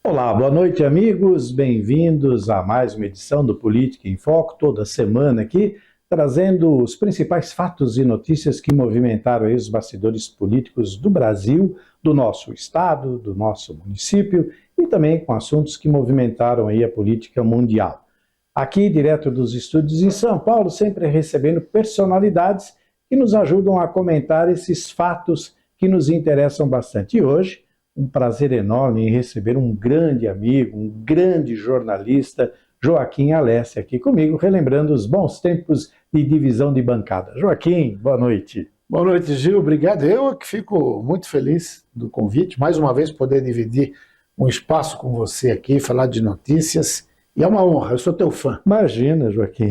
Olá, boa noite, amigos. Bem-vindos a mais uma edição do Política em Foco, toda semana aqui, trazendo os principais fatos e notícias que movimentaram aí os bastidores políticos do Brasil, do nosso estado, do nosso município e também com assuntos que movimentaram aí a política mundial. Aqui, direto dos estúdios em São Paulo, sempre recebendo personalidades que nos ajudam a comentar esses fatos que nos interessam bastante. E hoje, um prazer enorme em receber um grande amigo, um grande jornalista, Joaquim Alessi, aqui comigo, relembrando os bons tempos de divisão de bancada. Joaquim, boa noite. Boa noite, Gil. Obrigado. Eu que fico muito feliz do convite. Mais uma vez poder dividir um espaço com você aqui, falar de notícias. E é uma honra, eu sou teu fã. Imagina, Joaquim,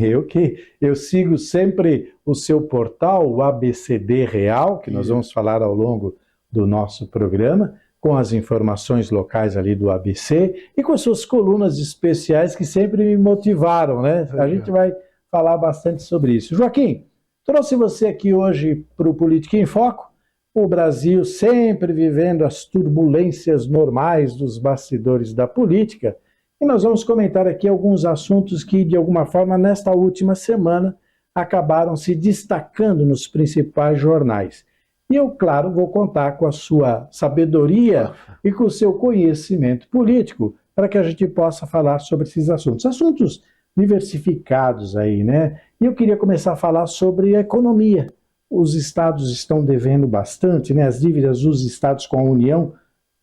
eu sigo sempre o seu portal, o ABCD Real, que nós vamos falar ao longo do nosso programa, com as informações locais ali do ABC e com as suas colunas especiais que sempre me motivaram, né? A gente vai falar bastante sobre isso. Joaquim, trouxe você aqui hoje para o Política em Foco, o Brasil sempre vivendo as turbulências normais dos bastidores da política, e nós vamos comentar aqui alguns assuntos que, de alguma forma, nesta última semana, acabaram se destacando nos principais jornais. E eu, claro, vou contar com a sua sabedoria e com o seu conhecimento político para que a gente possa falar sobre esses assuntos. Assuntos diversificados aí, né? E eu queria começar a falar sobre a economia. Os estados estão devendo bastante, né? As dívidas dos estados com a União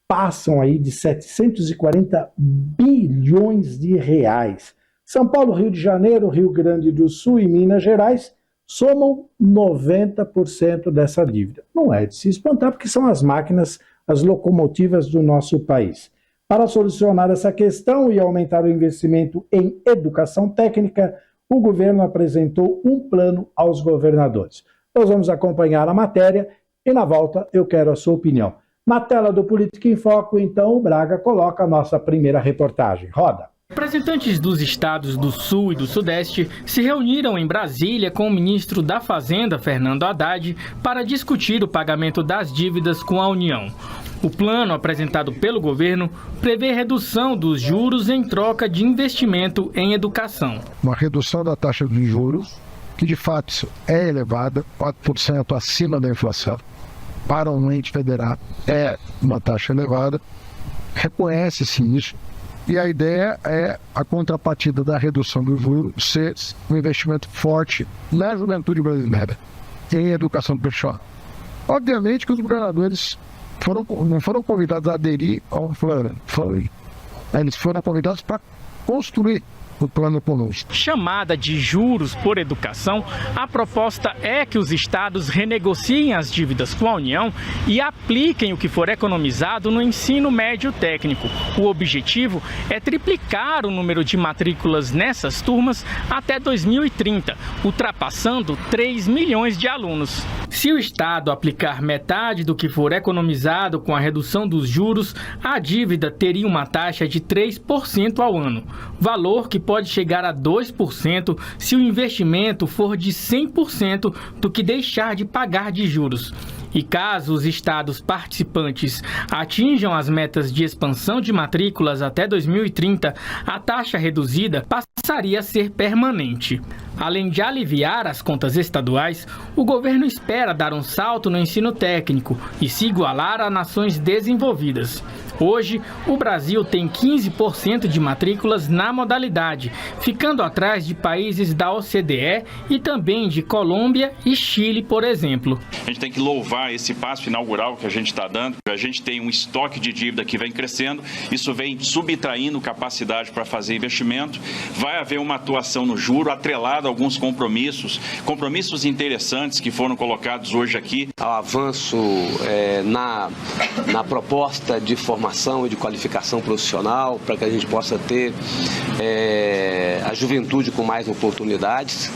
passam aí de 740 bilhões de reais. São Paulo, Rio de Janeiro, Rio Grande do Sul e Minas Gerais somam 90% dessa dívida. Não é de se espantar, porque são as máquinas, as locomotivas do nosso país. Para solucionar essa questão e aumentar o investimento em educação técnica, o governo apresentou um plano aos governadores. Nós vamos acompanhar a matéria e, na volta, eu quero a sua opinião. Na tela do Política em Foco, então, o Braga coloca a nossa primeira reportagem. Roda! Representantes dos estados do Sul e do Sudeste se reuniram em Brasília com o ministro da Fazenda, Fernando Haddad, para discutir o pagamento das dívidas com a União. O plano apresentado pelo governo prevê redução dos juros em troca de investimento em educação. Uma redução da taxa de juros, que de fato é elevada, 4% acima da inflação. Para um ente federal é uma taxa elevada, reconhece-se isso. E a ideia é a contrapartida da redução do juros ser um investimento forte na juventude brasileira, em educação profissional. Obviamente que os governadores não foram convidados a aderir ao plano, eles foram convidados para construir o plano conosco. Chamada de juros por educação, a proposta é que os estados renegociem as dívidas com a União e apliquem o que for economizado no ensino médio técnico. O objetivo é triplicar o número de matrículas nessas turmas até 2030, ultrapassando 3 milhões de alunos. Se o estado aplicar metade do que for economizado com a redução dos juros, a dívida teria uma taxa de 3% ao ano, valor que pode chegar a 2% se o investimento for de 100% do que deixar de pagar de juros. E caso os estados participantes atinjam as metas de expansão de matrículas até 2030, a taxa reduzida passaria a ser permanente. Além de aliviar as contas estaduais, o governo espera dar um salto no ensino técnico e se igualar a nações desenvolvidas. Hoje, o Brasil tem 15% de matrículas na modalidade, ficando atrás de países da OCDE e também de Colômbia e Chile, por exemplo. A gente tem que louvar esse passo inaugural que a gente está dando. A gente tem um estoque de dívida que vem crescendo, isso vem subtraindo capacidade para fazer investimento. Vai haver uma atuação no juro atrelada a alguns compromissos interessantes que foram colocados hoje aqui. Ao avanço na proposta de formação e de qualificação profissional, para que a gente possa ter a juventude com mais oportunidades.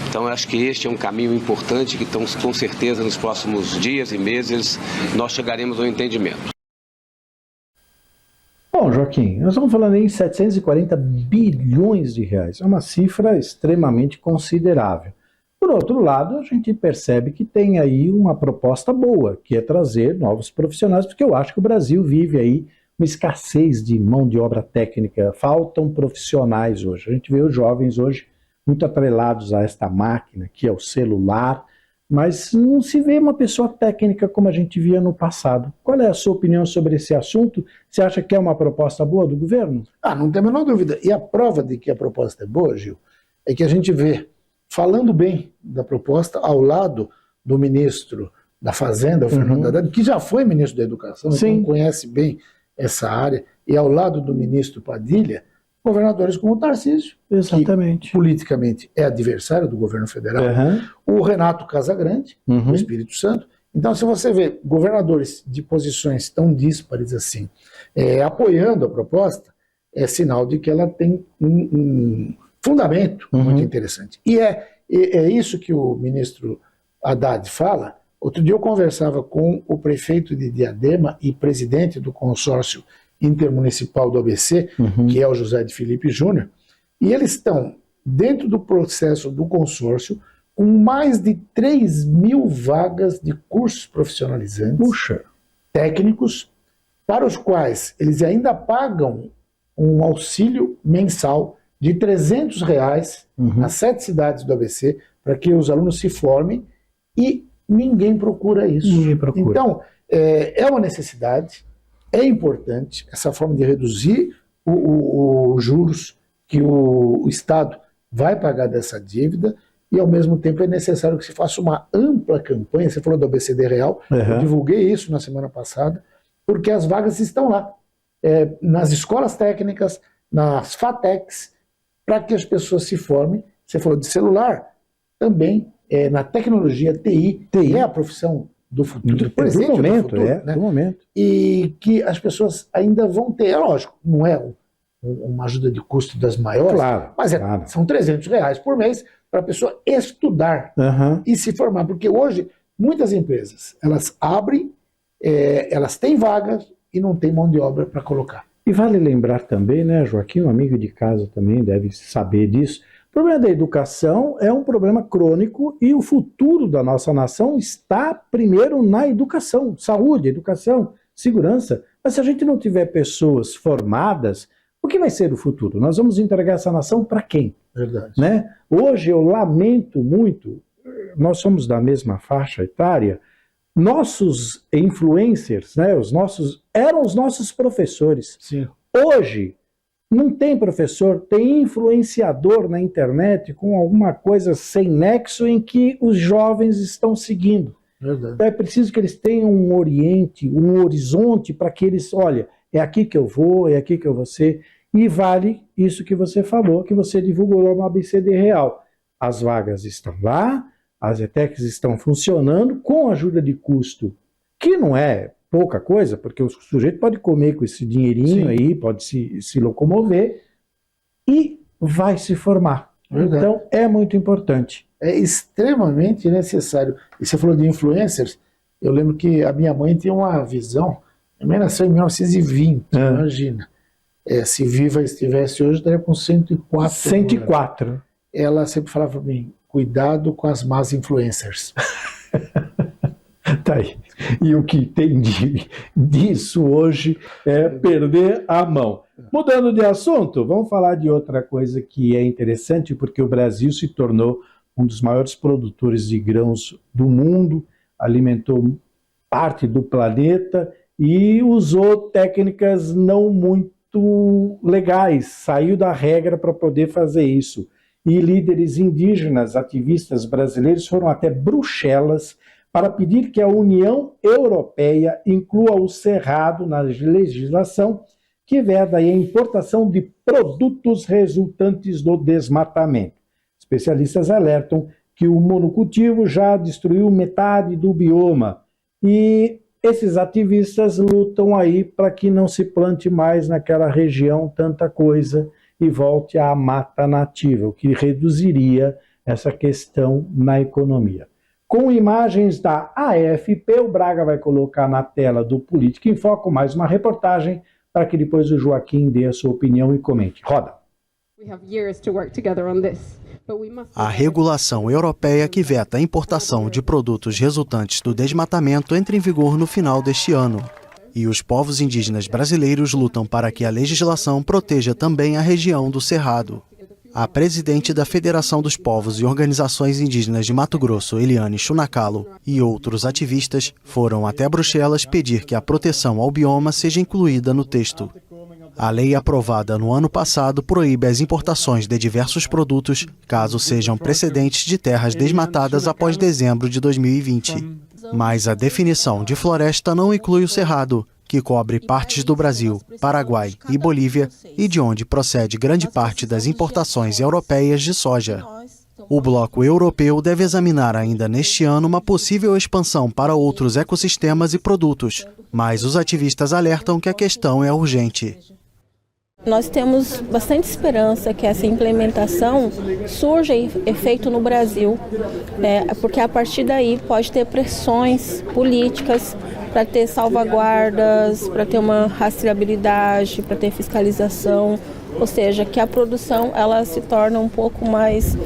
Então, eu acho que este é um caminho importante que, com certeza, nos próximos dias e meses, nós chegaremos ao entendimento. Bom, Joaquim, nós estamos falando em 740 bilhões de reais. É uma cifra extremamente considerável. Por outro lado, a gente percebe que tem aí uma proposta boa, que é trazer novos profissionais, porque eu acho que o Brasil vive aí uma escassez de mão de obra técnica, faltam profissionais hoje. A gente vê os jovens hoje muito atrelados a esta máquina, que é o celular, mas não se vê uma pessoa técnica como a gente via no passado. Qual é a sua opinião sobre esse assunto? Você acha que é uma proposta boa do governo? Não tem a menor dúvida. E a prova de que a proposta é boa, Gil, é que a gente vê, falando bem da proposta, ao lado do ministro da Fazenda, o Fernando Haddad, que já foi ministro da Educação, então conhece bem essa área, e ao lado do ministro Padilha, governadores como o Tarcísio, exatamente, que politicamente é adversário do governo federal, o Renato Casagrande, do Espírito Santo. Então, se você vê governadores de posições tão díspares assim, apoiando a proposta, é sinal de que ela tem um fundamento muito interessante. E é isso que o ministro Haddad fala. Outro dia eu conversava com o prefeito de Diadema e presidente do consórcio intermunicipal do ABC, que é o José de Felipe Júnior, e eles estão dentro do processo do consórcio com mais de 3.000 vagas de cursos profissionalizantes, técnicos, para os quais eles ainda pagam um auxílio mensal de R$300 nas 7 cidades do ABC, para que os alunos se formem, e ninguém procura isso. Então, é uma necessidade, é importante essa forma de reduzir os juros que o Estado vai pagar dessa dívida, e ao mesmo tempo é necessário que se faça uma ampla campanha. Você falou do ABCD Real, eu divulguei isso na semana passada, porque as vagas estão lá, nas escolas técnicas, nas FATECs, para que as pessoas se formem. Você falou de celular, também na tecnologia, TI é a profissão do futuro, do presente, do momento, do momento. E que as pessoas ainda vão ter, é lógico, não é uma ajuda de custo das maiores, mas são R$300 por mês para a pessoa estudar e se formar, porque hoje muitas empresas, elas abrem, elas têm vagas e não tem mão de obra para colocar. E vale lembrar também, né, Joaquim, um amigo de casa também deve saber disso, o problema da educação é um problema crônico e o futuro da nossa nação está primeiro na educação, saúde, educação, segurança. Mas se a gente não tiver pessoas formadas, o que vai ser o futuro? Nós vamos entregar essa nação para quem? Verdade. Né? Hoje eu lamento muito, nós somos da mesma faixa etária, nossos influencers, né, eram os nossos professores. Sim. Hoje não tem professor, tem influenciador na internet com alguma coisa sem nexo em que os jovens estão seguindo. Verdade. Então é preciso que eles tenham um horizonte para que eles, olha, é aqui que eu vou, é aqui que eu vou ser. E vale isso que você falou, que você divulgou lá no ABCD Real. As vagas estão lá, as ETECs estão funcionando com ajuda de custo, que não é pouca coisa, porque o sujeito pode comer com esse dinheirinho aí, pode se locomover e vai se formar. Verdade. Então é muito importante. É extremamente necessário. E você falou de influencers, eu lembro que a minha mãe tinha uma visão, minha mãe nasceu em 1920, imagina. Se viva estivesse hoje, estaria com 104. 104. Ela sempre falava para mim, cuidado com as más influencers. Tá aí. E o que tem disso hoje é perder a mão. Mudando de assunto, vamos falar de outra coisa que é interessante, porque o Brasil se tornou um dos maiores produtores de grãos do mundo, alimentou parte do planeta e usou técnicas não muito legais, saiu da regra para poder fazer isso. E líderes indígenas, ativistas brasileiros foram até Bruxelas para pedir que a União Europeia inclua o cerrado na legislação que veda a importação de produtos resultantes do desmatamento. Especialistas alertam que o monocultivo já destruiu metade do bioma e esses ativistas lutam aí para que não se plante mais naquela região tanta coisa e volte à mata nativa, o que reduziria essa questão na economia. Com imagens da AFP, o Braga vai colocar na tela do Política em Foco mais uma reportagem para que depois o Joaquim dê a sua opinião e comente. Roda. A regulação europeia que veta a importação de produtos resultantes do desmatamento entra em vigor no final deste ano. E os povos indígenas brasileiros lutam para que a legislação proteja também a região do Cerrado. A presidente da Federação dos Povos e Organizações Indígenas de Mato Grosso, Eliane Chunacalo, e outros ativistas foram até Bruxelas pedir que a proteção ao bioma seja incluída no texto. A lei aprovada no ano passado proíbe as importações de diversos produtos, caso sejam precedentes de terras desmatadas após dezembro de 2020. Mas a definição de floresta não inclui o Cerrado, que cobre partes do Brasil, Paraguai e Bolívia e de onde procede grande parte das importações europeias de soja. O bloco europeu deve examinar ainda neste ano uma possível expansão para outros ecossistemas e produtos, mas os ativistas alertam que a questão é urgente. Nós temos bastante esperança que essa implementação surja efeito no Brasil, porque a partir daí pode ter pressões políticas para ter salvaguardas, para ter uma rastreabilidade, para ter fiscalização, ou seja, que a produção ela se torna um pouco mais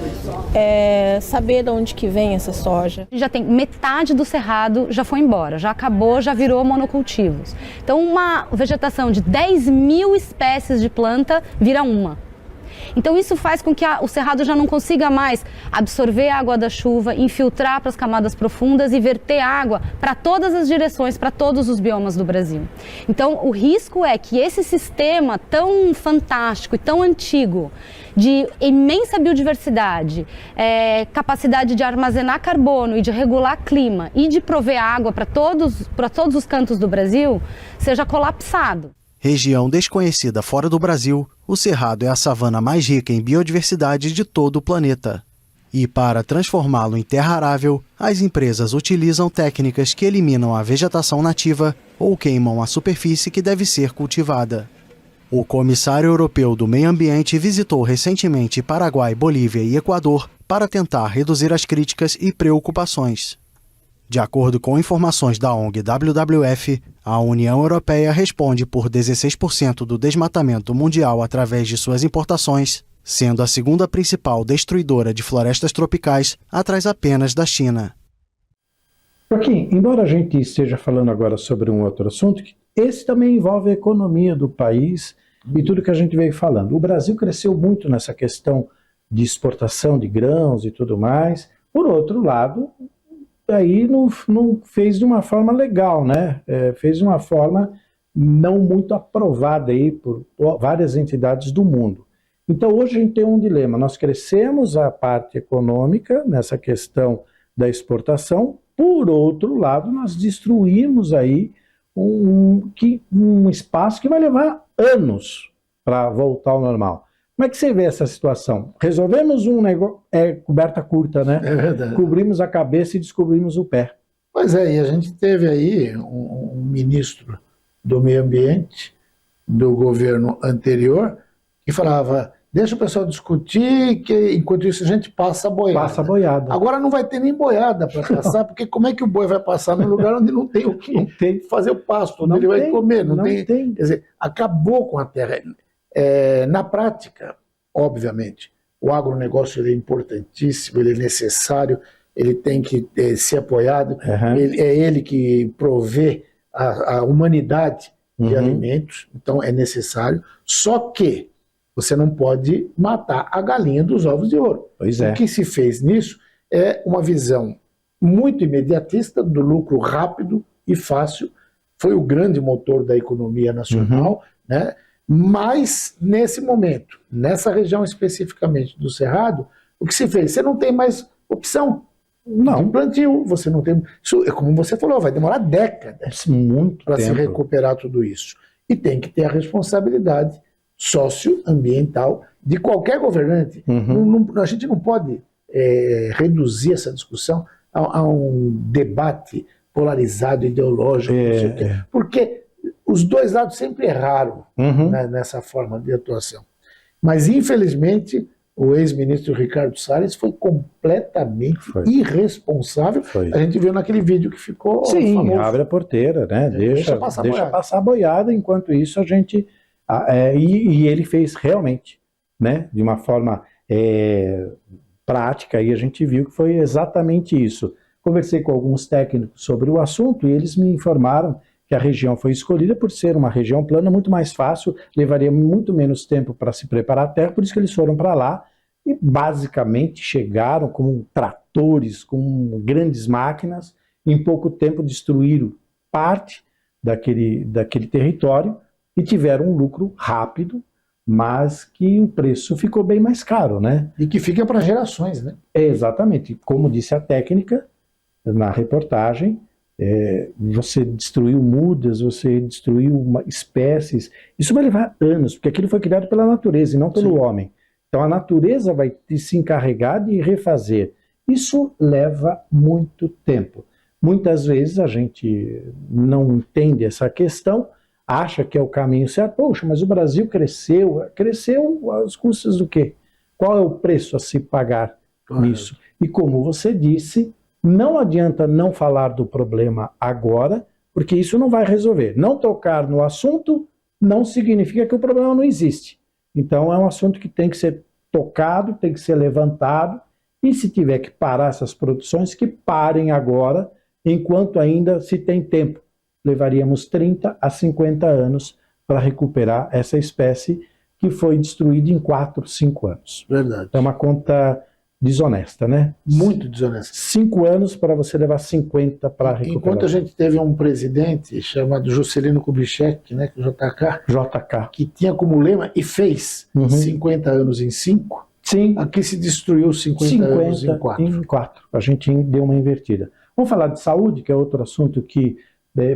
saber de onde que vem essa soja. Já tem metade do cerrado já foi embora, já acabou, já virou monocultivos. Então uma vegetação de 10.000 espécies de planta vira uma. Então isso faz com que o cerrado já não consiga mais absorver a água da chuva, infiltrar para as camadas profundas e verter água para todas as direções, para todos os biomas do Brasil. Então o risco é que esse sistema tão fantástico e tão antigo, de imensa biodiversidade, capacidade de armazenar carbono e de regular clima e de prover água para todos os cantos do Brasil, seja colapsado. Região desconhecida fora do Brasil, o Cerrado é a savana mais rica em biodiversidade de todo o planeta. E para transformá-lo em terra arável, as empresas utilizam técnicas que eliminam a vegetação nativa ou queimam a superfície que deve ser cultivada. O comissário europeu do meio ambiente visitou recentemente Paraguai, Bolívia e Equador para tentar reduzir as críticas e preocupações. De acordo com informações da ONG WWF, a União Europeia responde por 16% do desmatamento mundial através de suas importações, sendo a segunda principal destruidora de florestas tropicais, atrás apenas da China. Joaquim, embora a gente esteja falando agora sobre um outro assunto, esse também envolve a economia do país e tudo que a gente veio falando. O Brasil cresceu muito nessa questão de exportação de grãos e tudo mais. Por outro lado, aí não fez de uma forma legal, né? Fez de uma forma não muito aprovada aí por várias entidades do mundo. Então hoje a gente tem um dilema, nós crescemos a parte econômica nessa questão da exportação, por outro lado nós destruímos aí um espaço que vai levar anos para voltar ao normal. Como é que você vê essa situação? Resolvemos um negócio, coberta curta, né? É verdade. Cobrimos a cabeça e descobrimos o pé. Pois é, e a gente teve aí um ministro do meio ambiente do governo anterior que falava, deixa o pessoal discutir, que enquanto isso a gente passa a boiada. Passa a boiada. Agora não vai ter nem boiada para passar, porque como é que o boi vai passar num lugar onde não tem o que fazer o pasto, onde ele vai comer? Não tem. Quer dizer, acabou com a terra. Na prática, obviamente, o agronegócio ele é importantíssimo, ele é necessário, ele tem que ser apoiado, é ele que provê a humanidade de alimentos, então é necessário, só que você não pode matar a galinha dos ovos de ouro. Pois é. O que se fez nisso é uma visão muito imediatista do lucro rápido e fácil, foi o grande motor da economia nacional, né? Mas, nesse momento, nessa região especificamente do Cerrado, o que se fez? Você não tem mais opção de plantio, você não tem... Isso, como você falou, vai demorar décadas para se recuperar tudo isso. E tem que ter a responsabilidade socioambiental de qualquer governante. A gente não pode reduzir essa discussão a um debate polarizado, ideológico, porque os dois lados sempre erraram nessa forma de atuação. Mas, infelizmente, o ex-ministro Ricardo Salles foi completamente irresponsável. A gente viu naquele vídeo que ficou famoso. Abre a porteira, né? Deixa passar a boiada. Enquanto isso, a gente... E ele fez realmente, né? De uma forma prática, e a gente viu que foi exatamente isso. Conversei com alguns técnicos sobre o assunto e eles me informaram que a região foi escolhida por ser uma região plana muito mais fácil, levaria muito menos tempo para se preparar a terra, por isso que eles foram para lá e basicamente chegaram com tratores, com grandes máquinas, em pouco tempo destruíram parte daquele território e tiveram um lucro rápido, mas que o preço ficou bem mais caro, né? E que fica para gerações, né? Exatamente. Como disse a técnica na reportagem, você destruiu mudas, você destruiu espécies. Isso vai levar anos, porque aquilo foi criado pela natureza e não pelo homem. Então a natureza vai se encarregar de refazer. Isso leva muito tempo. Muitas vezes a gente não entende essa questão, acha que é o caminho certo. Poxa, mas o Brasil cresceu às custas do quê? Qual é o preço a se pagar nisso? E como você disse, não adianta não falar do problema agora, porque isso não vai resolver. Não tocar no assunto não significa que o problema não existe. Então é um assunto que tem que ser tocado, tem que ser levantado, e se tiver que parar essas produções, que parem agora, enquanto ainda se tem tempo. Levaríamos 30 a 50 anos para recuperar essa espécie que foi destruída em 4, 5 anos. Verdade. É uma conta desonesta, né? Muito desonesta. 5 anos para você levar 50 para recuperar. Enquanto a gente teve um presidente chamado Juscelino Kubitschek, né, JK, que tinha como lema e fez 50 anos em 5, sim, aqui se destruiu 50 anos em 4. A gente deu uma invertida. Vamos falar de saúde, que é outro assunto que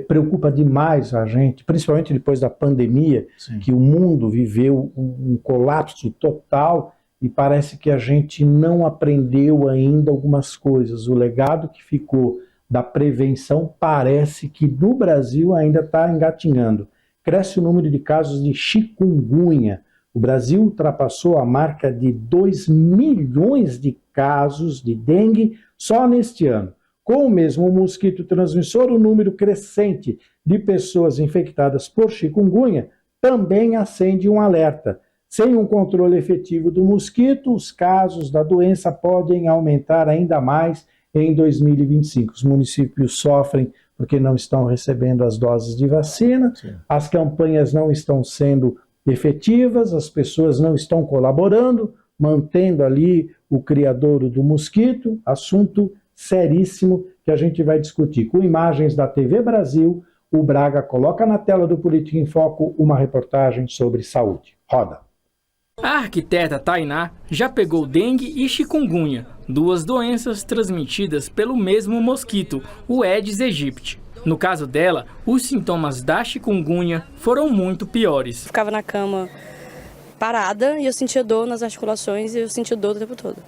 preocupa demais a gente, principalmente depois da pandemia, que o mundo viveu um colapso total e parece que a gente não aprendeu ainda algumas coisas. O legado que ficou da prevenção parece que no Brasil ainda está engatinhando. Cresce o número de casos de chikungunya. O Brasil ultrapassou a marca de 2 milhões de casos de dengue só neste ano. Com o mesmo mosquito transmissor, o número crescente de pessoas infectadas por chikungunya também acende um alerta. Sem um controle efetivo do mosquito, os casos da doença podem aumentar ainda mais em 2025. Os municípios sofrem porque não estão recebendo as doses de vacina, as campanhas não estão sendo efetivas, as pessoas não estão colaborando, mantendo ali o criadouro do mosquito, assunto seríssimo que a gente vai discutir. Com imagens da TV Brasil, o Braga coloca na tela do Política em Foco uma reportagem sobre saúde. Roda. A arquiteta Tainá já pegou dengue e chikungunya, 2 doenças transmitidas pelo mesmo mosquito, o Aedes aegypti. No caso dela, os sintomas da chikungunya foram muito piores. Ficava na cama parada e eu sentia dor nas articulações e eu sentia dor o tempo todo.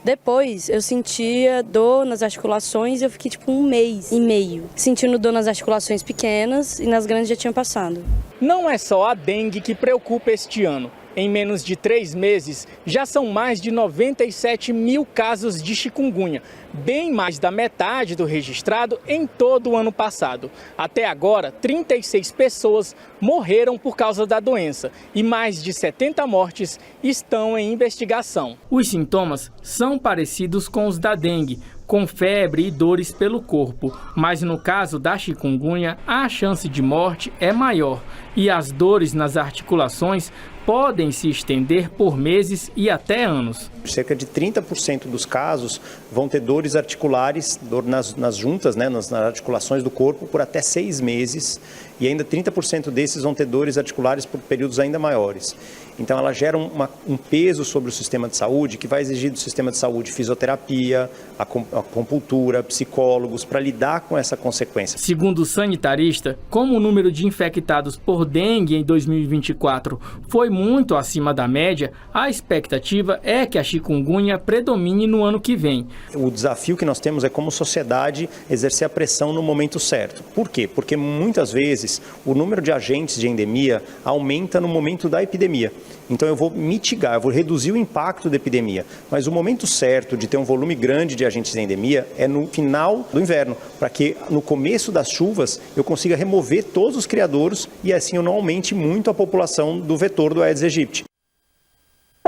Depois eu sentia dor nas articulações e eu fiquei tipo 1 mês e meio sentindo dor nas articulações pequenas e nas grandes já tinha passado. Não é só a dengue que preocupa este ano. Em menos de 3 meses, já são mais de 97 mil casos de chikungunya, bem mais da metade do registrado em todo o ano passado. Até agora, 36 pessoas morreram por causa da doença e mais de 70 mortes estão em investigação. Os sintomas são parecidos com os da dengue, com febre e dores pelo corpo, mas no caso da chikungunya, a chance de morte é maior e as dores nas articulações podem se estender por meses e até anos. Cerca de 30% dos casos vão ter dores articulares, dor nas juntas, né, nas articulações do corpo, por até 6 meses, e ainda 30% desses vão ter dores articulares por períodos ainda maiores. Então ela gera um peso sobre o sistema de saúde que vai exigir do sistema de saúde fisioterapia, acupuntura, psicólogos para lidar com essa consequência. Segundo o sanitarista, como o número de infectados por dengue em 2024 foi muito acima da média, a expectativa é que a chikungunya predomine no ano que vem. O desafio que nós temos é como sociedade exercer a pressão no momento certo. Por quê? Porque muitas vezes o número de agentes de endemia aumenta no momento da epidemia. Então eu vou mitigar, eu vou reduzir o impacto da epidemia. Mas o momento certo de ter um volume grande de agentes de endemia é no final do inverno, para que no começo das chuvas eu consiga remover todos os criadouros e assim eu não aumente muito a população do vetor do Aedes aegypti.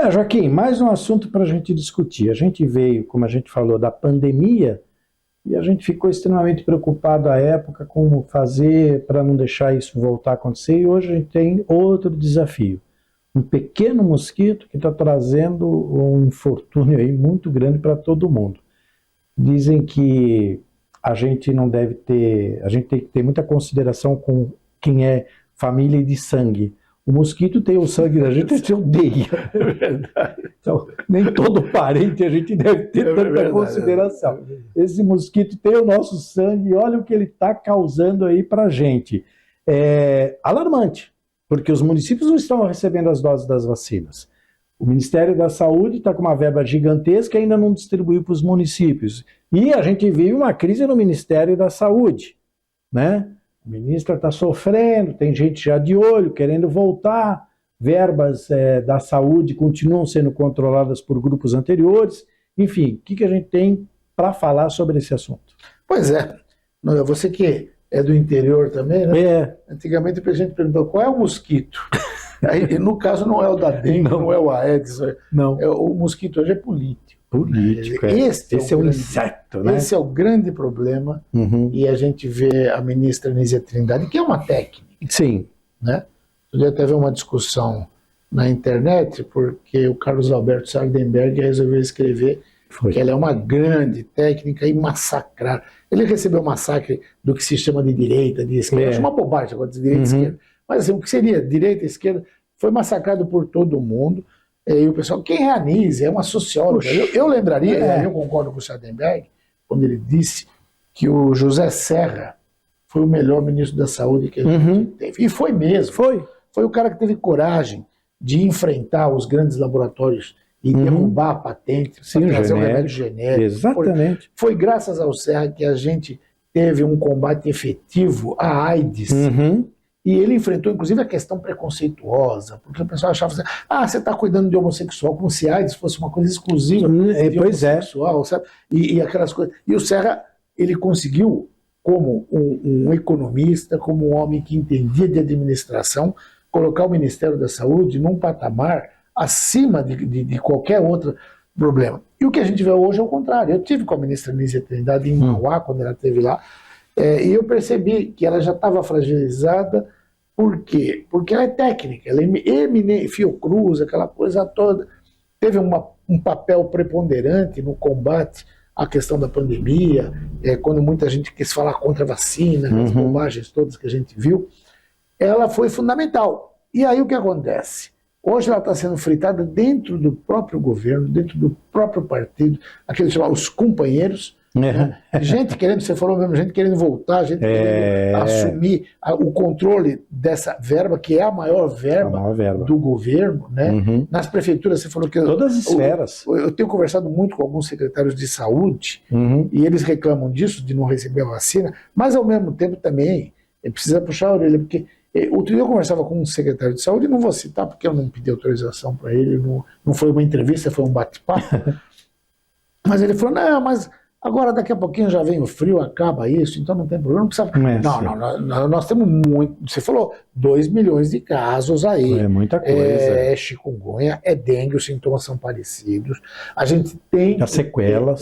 Joaquim, mais um assunto para a gente discutir. A gente veio, como a gente falou, da pandemia e a gente ficou extremamente preocupado à época como fazer para não deixar isso voltar a acontecer, e hoje a gente tem outro desafio. Um pequeno mosquito que está trazendo um infortúnio aí muito grande para todo mundo. Dizem que a gente não deve ter, a gente tem que ter muita consideração com quem é família de sangue. O mosquito tem o sangue da gente, a gente odeia. É verdade. Então, nem todo parente a gente deve ter tanta consideração. Esse mosquito tem o nosso sangue e olha o que ele está causando aí para a gente. É alarmante, porque os municípios não estão recebendo as doses das vacinas. O Ministério da Saúde está com uma verba gigantesca e ainda não distribuiu para os municípios. E a gente vive uma crise no Ministério da Saúde, né? O ministro está sofrendo, tem gente já de olho, querendo voltar, verbas da saúde continuam sendo controladas por grupos anteriores. Enfim, o que a gente tem para falar sobre esse assunto? Pois é, você que é do interior também, né? Antigamente a gente perguntou qual é o mosquito. Aí, no caso não é o da dengue, não é o Aedes, não. O mosquito hoje é político. Político, esse é um inseto, né? Esse é o grande problema, e a gente vê a ministra Nízia Trindade, que é uma técnica. Sim. Né? Podia até haver uma discussão na internet, porque o Carlos Alberto Sardenberg resolveu escrever que ela é uma grande técnica e massacrar. Ele recebeu massacre do que se chama de direita, de esquerda. Acho uma bobagem agora de direita e esquerda. Mas assim, o que seria direita e esquerda foi massacrado por todo mundo. E o pessoal, quem é a Nízia? É uma socióloga. Eu lembraria, eu concordo com o Sardenberg, quando ele disse que o José Serra foi o melhor ministro da Saúde que a gente teve. E foi mesmo. Foi o cara que teve coragem de enfrentar os grandes laboratórios e derrubar a patente, para trazer um remédio genérico. Exatamente. Foi graças ao Serra que a gente teve um combate efetivo à AIDS. E ele enfrentou, inclusive, a questão preconceituosa, porque o pessoal achava assim, você está cuidando de homossexual, como se AIDS fosse uma coisa exclusiva de homossexual, sabe? E aquelas coisas. E o Serra, ele conseguiu, como um economista, como um homem que entendia de administração, colocar o Ministério da Saúde num patamar acima de qualquer outro problema. E o que a gente vê hoje é o contrário. Eu tive com a ministra Nízia Trindade em Mauá, quando ela esteve lá, e eu percebi que ela já estava fragilizada. Por quê? Porque ela é técnica, ela é Fiocruz, aquela coisa toda. Teve um papel preponderante no combate à questão da pandemia, quando muita gente quis falar contra a vacina, as bobagens todas que a gente viu. Ela foi fundamental. E aí o que acontece? Hoje ela está sendo fritada dentro do próprio governo, dentro do próprio partido, aqueles chamados companheiros, né? Gente querendo, você falou mesmo, gente querendo voltar, gente querendo assumir o controle dessa verba, que é a maior verba do governo, né? Nas prefeituras, você falou que... Todas as esferas. Eu tenho conversado muito com alguns secretários de saúde, e eles reclamam disso, de não receber a vacina, mas ao mesmo tempo também precisa puxar a orelha, porque outro dia eu conversava com um secretário de saúde, não vou citar porque eu não pedi autorização para ele, não foi uma entrevista, foi um bate-papo, mas ele falou, não, mas agora daqui a pouquinho já vem o frio, acaba isso, então não tem problema, não precisa... Não, nós temos muito, você falou, 2 milhões de casos aí. É muita coisa. É chikungunya, é dengue, os sintomas são parecidos, a gente tem... As sequelas.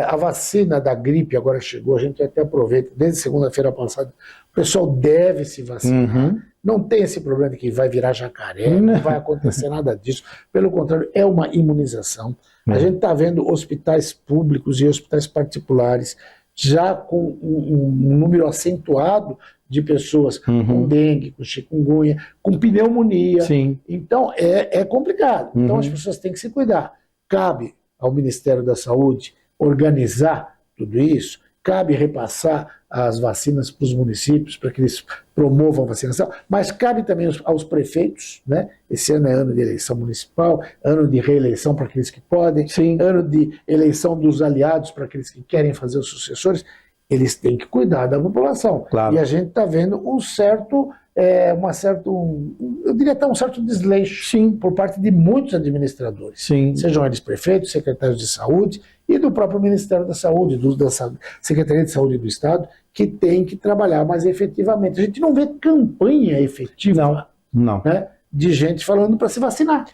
A vacina da gripe agora chegou, a gente até aproveita, desde segunda-feira passada, o pessoal deve se vacinar, não tem esse problema de que vai virar jacaré, não vai acontecer nada disso, pelo contrário, é uma imunização. A gente está vendo hospitais públicos e hospitais particulares já com um número acentuado de pessoas com dengue, com chikungunya, com pneumonia. Então é complicado, então as pessoas têm que se cuidar. Cabe ao Ministério da Saúde organizar tudo isso, cabe repassar as vacinas para os municípios para que eles promovam a vacinação, mas cabe também aos prefeitos, né? Esse ano é ano de eleição municipal, ano de reeleição para aqueles que podem, ano de eleição dos aliados para aqueles que querem fazer os sucessores, eles têm que cuidar da população. E a gente está vendo um certo, eu diria até um certo desleixo por parte de muitos administradores, sejam eles prefeitos, secretários de saúde e do próprio Ministério da Saúde, da Secretaria de Saúde do Estado, que tem que trabalhar mais efetivamente. A gente não vê campanha efetiva né, de gente falando para se vacinar.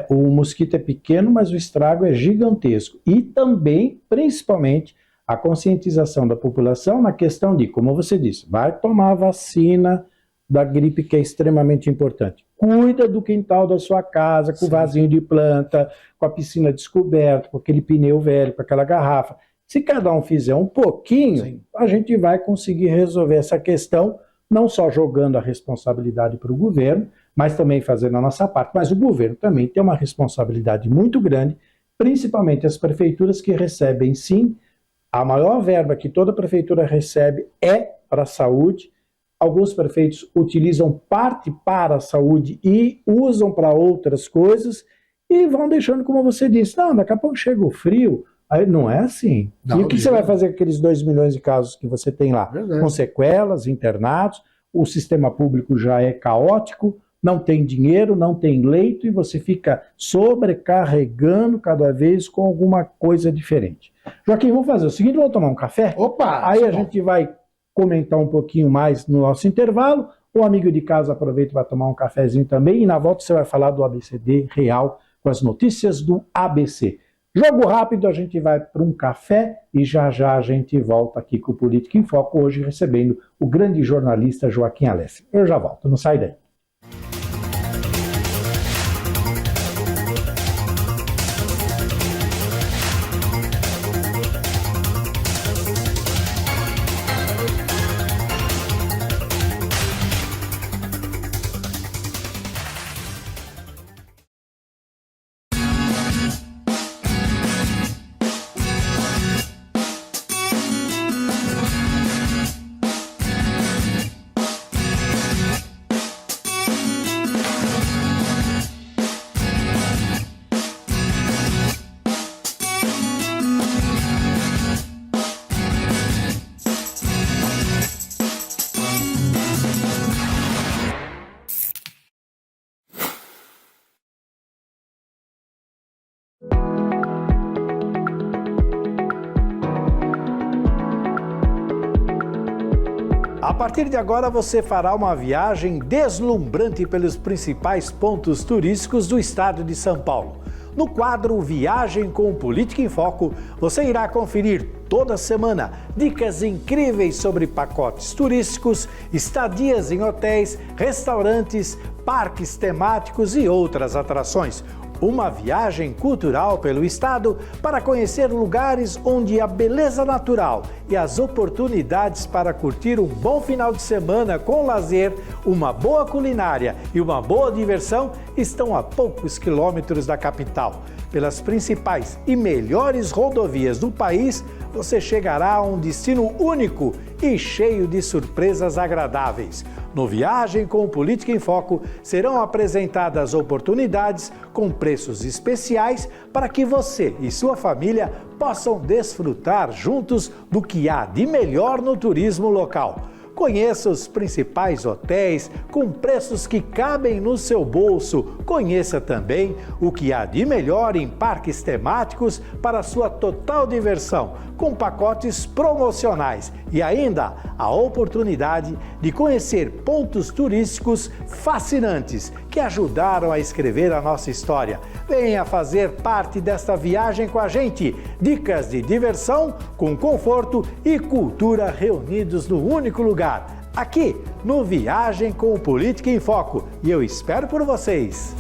O mosquito é pequeno, mas o estrago é gigantesco. E também, principalmente, a conscientização da população na questão de, como você disse, vai tomar a vacina da gripe, que é extremamente importante. Cuida do quintal da sua casa, com o vasinho de planta, com a piscina descoberta, com aquele pneu velho, com aquela garrafa. Se cada um fizer um pouquinho, a gente vai conseguir resolver essa questão, não só jogando a responsabilidade para o governo, mas também fazendo a nossa parte. Mas o governo também tem uma responsabilidade muito grande, principalmente as prefeituras que recebem, sim, a maior verba que toda prefeitura recebe é para a saúde. Alguns prefeitos utilizam parte para a saúde e usam para outras coisas e vão deixando, como você disse, não, daqui a pouco chega o frio. Aí não é assim. Não, e o que você vai fazer com aqueles 2 milhões de casos que você tem lá? Verdade. Com sequelas, internados, o sistema público já é caótico, não tem dinheiro, não tem leito e você fica sobrecarregando cada vez com alguma coisa diferente. Joaquim, vamos fazer o seguinte, vamos tomar um café? Opa! Aí a gente vai comentar um pouquinho mais no nosso intervalo. O amigo de casa aproveita e vai tomar um cafezinho também e na volta você vai falar do ABCD Real com as notícias do ABC. Jogo rápido, a gente vai para um café e já já a gente volta aqui com o Política em Foco, hoje recebendo o grande jornalista Joaquim Alessi. Eu já volto, não sai daí. A partir de agora você fará uma viagem deslumbrante pelos principais pontos turísticos do estado de São Paulo. No quadro Viagem com Política em Foco, você irá conferir toda semana dicas incríveis sobre pacotes turísticos, estadias em hotéis, restaurantes, parques temáticos e outras atrações. Uma viagem cultural pelo estado para conhecer lugares onde a beleza natural e as oportunidades para curtir um bom final de semana com lazer, uma boa culinária e uma boa diversão estão a poucos quilômetros da capital. Pelas principais e melhores rodovias do país, você chegará a um destino único e cheio de surpresas agradáveis. No Viagem com Política em Foco, serão apresentadas oportunidades com preços especiais para que você e sua família possam desfrutar juntos do que há de melhor no turismo local. Conheça os principais hotéis com preços que cabem no seu bolso. Conheça também o que há de melhor em parques temáticos para sua total diversão, com pacotes promocionais e ainda a oportunidade de conhecer pontos turísticos fascinantes que ajudaram a escrever a nossa história. Venha fazer parte desta viagem com a gente. Dicas de diversão com conforto e cultura reunidos no único lugar. Aqui no Viagem com Política em Foco. E eu espero por vocês.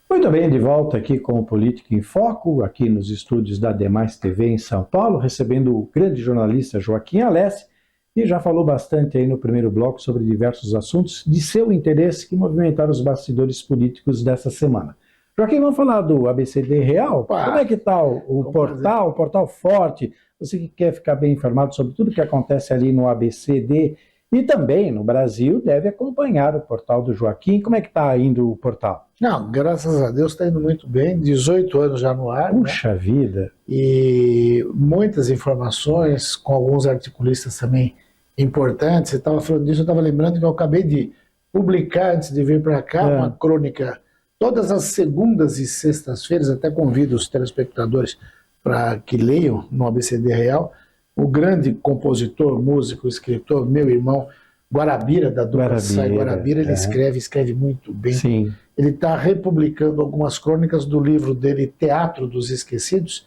Muito bem, de volta aqui com o Política em Foco, aqui nos estúdios da Demais TV em São Paulo, recebendo o grande jornalista Joaquim Alessi, que já falou bastante aí no primeiro bloco sobre diversos assuntos de seu interesse que movimentaram os bastidores políticos dessa semana. Joaquim, vamos falar do ABCD Real? Como é que está o portal forte? Você que quer ficar bem informado sobre tudo que acontece ali no ABCD e também no Brasil, deve acompanhar o portal do Joaquim. Como é que está indo o portal? Não, graças a Deus está indo muito bem, 18 anos já no ar. Puxa vida! E muitas informações, com alguns articulistas também importantes. Você estava falando disso, eu estava lembrando que eu acabei de publicar, antes de vir para cá, uma crônica todas as segundas e sextas-feiras. Até convido os telespectadores para que leiam no ABCD Real. O grande compositor, músico, escritor, meu irmão Guarabira, da dupla Sai Guarabira, ele escreve muito bem. Sim. Ele está republicando algumas crônicas do livro dele, Teatro dos Esquecidos,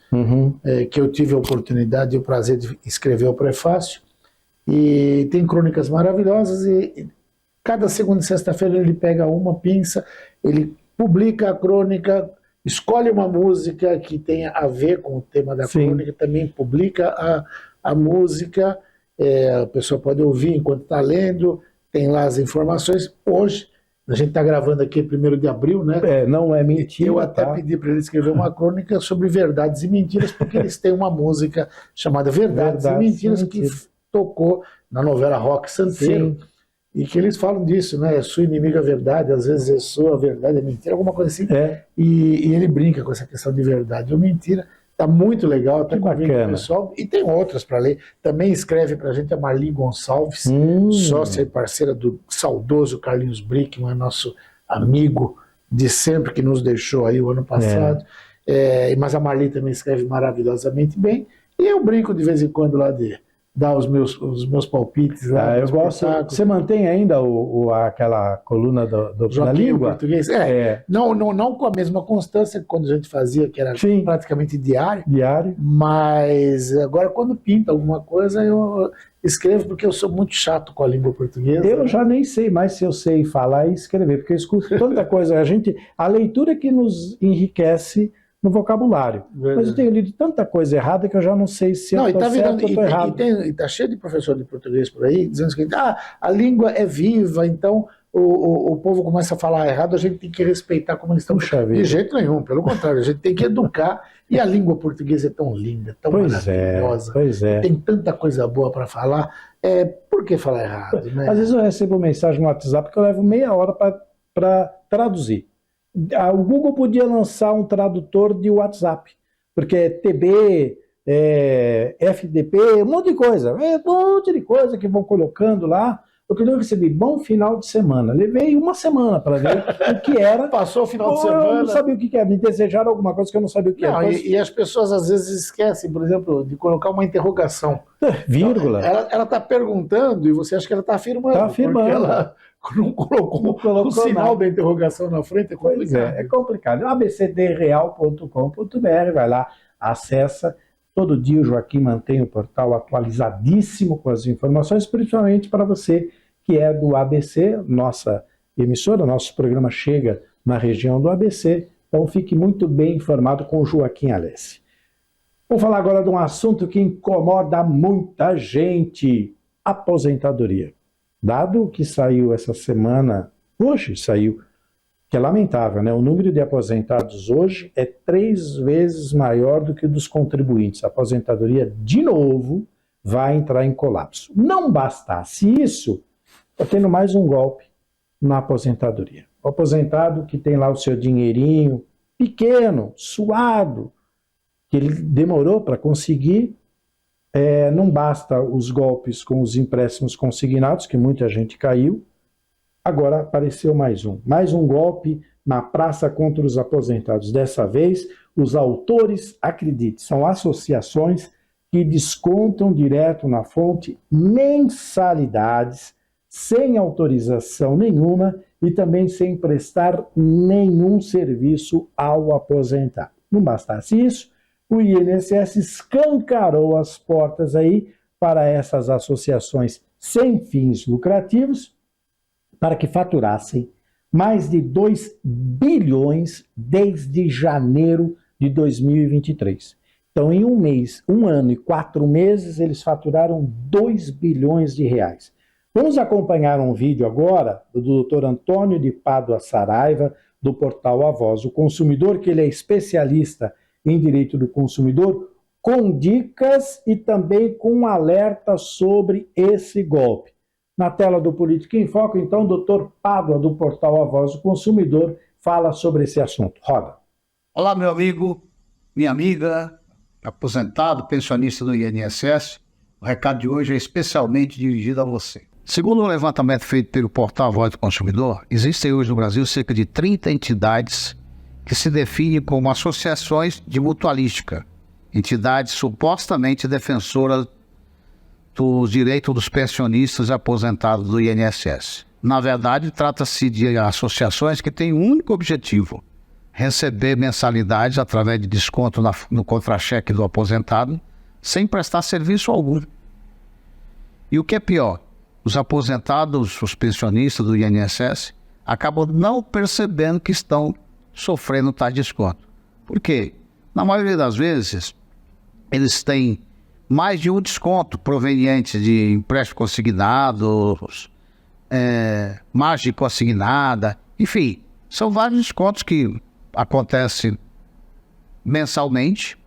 que eu tive a oportunidade e o prazer de escrever o prefácio. E tem crônicas maravilhosas e cada segunda e sexta-feira ele pega uma, pinça, ele publica a crônica, escolhe uma música que tenha a ver com o tema da crônica, também publica a música, a pessoa pode ouvir enquanto está lendo, tem lá as informações. Hoje, a gente está gravando aqui 1º de abril, né? Não é mentira. Eu até pedi para ele escrever uma crônica sobre verdades e mentiras, porque eles têm uma música chamada Verdades e Mentiras, que tocou na novela Rock Santeiro, e que eles falam disso, né? É sua inimiga a verdade, às vezes é sua verdade, é mentira, alguma coisa assim. E ele brinca com essa questão de verdade ou mentira. Tá muito legal, até convido o pessoal. E tem outras para ler. Também escreve para a gente a Marli Gonçalves, sócia e parceira do saudoso Carlinhos Brickman, nosso amigo de sempre, que nos deixou aí o ano passado. Mas a Marli também escreve maravilhosamente bem. E eu brinco de vez em quando lá de dar os meus palpites lá. Eu gosto. Você mantém ainda aquela coluna da língua? Português? Não com a mesma constância que quando a gente fazia, que era praticamente diário. Mas agora, quando pinta alguma coisa, eu escrevo, porque eu sou muito chato com a língua portuguesa. Eu já nem sei mais se eu sei falar e escrever, porque eu escuto tanta coisa. A leitura que nos enriquece no vocabulário. Mas eu tenho lido tanta coisa errada que eu já não sei se eu estou certo ou estou errado. E está cheio de professor de português por aí, dizendo que a língua é viva, então o povo começa a falar errado, a gente tem que respeitar como eles estão. De jeito nenhum, pelo contrário, a gente tem que educar. E a língua portuguesa é tão linda, tão maravilhosa. Tem tanta coisa boa para falar. Por que falar errado? Né? Às vezes eu recebo mensagem no WhatsApp que eu levo meia hora para traduzir. O Google podia lançar um tradutor de WhatsApp, porque é TB, FDP, um monte de coisa. Um monte de coisa que vão colocando lá. Outro dia eu recebi bom final de semana. Levei uma semana para ver o que era. Passou o final de semana. Eu não sabia o que era. Me desejaram alguma coisa que eu não sabia o que era. E as pessoas às vezes esquecem, por exemplo, de colocar uma interrogação. Vírgula. Ela está perguntando e você acha que ela está afirmando. Está afirmando. Porque ela não colocou o sinal da interrogação na frente. É complicado. É complicado. abcdreal.com.br, vai lá, acessa. Todo dia o Joaquim mantém o portal atualizadíssimo com as informações, principalmente para você que é do ABC, nossa emissora, nosso programa chega na região do ABC, então fique muito bem informado com o Joaquim Alessi. Vou falar agora de um assunto que incomoda muita gente, aposentadoria. Dado que saiu essa semana, hoje saiu, que é lamentável, né? O número de aposentados hoje é 3 vezes maior do que o dos contribuintes. A aposentadoria, de novo, vai entrar em colapso. Não bastasse isso, está tendo mais um golpe na aposentadoria. O aposentado que tem lá o seu dinheirinho pequeno, suado, que ele demorou para conseguir, não basta os golpes com os empréstimos consignados, que muita gente caiu. Agora apareceu mais um golpe na praça contra os aposentados. Dessa vez, os autores, acredite, são associações que descontam direto na fonte mensalidades, sem autorização nenhuma e também sem prestar nenhum serviço ao aposentado. Não bastasse isso, o INSS escancarou as portas aí para essas associações sem fins lucrativos, para que faturassem mais de 2 bilhões desde janeiro de 2023. Então, em um ano e 4 meses, eles faturaram 2 bilhões de reais. Vamos acompanhar um vídeo agora do Dr. Antônio de Pádua Saraiva, do portal A Voz do Consumidor, que ele é especialista em direito do consumidor, com dicas e também com alerta sobre esse golpe. Na tela do Política em Foco, então, o doutor Pádua, do portal A Voz do Consumidor, fala sobre esse assunto. Roda. Olá, meu amigo, minha amiga, aposentado, pensionista do INSS. O recado de hoje é especialmente dirigido a você. Segundo um levantamento feito pelo portal Voz do Consumidor, existem hoje no Brasil cerca de 30 entidades que se definem como associações de mutualística, entidades supostamente defensoras dos direitos dos pensionistas e aposentados do INSS. Na verdade, trata-se de associações que têm um único objetivo: receber mensalidades através de desconto no contra-cheque do aposentado, sem prestar serviço algum. E o que é pior, os aposentados, os pensionistas do INSS, acabam não percebendo que estão sofrendo tais desconto. Por quê? Na maioria das vezes, eles têm mais de um desconto proveniente de empréstimo consignado, margem consignada, enfim, são vários descontos que acontecem mensalmente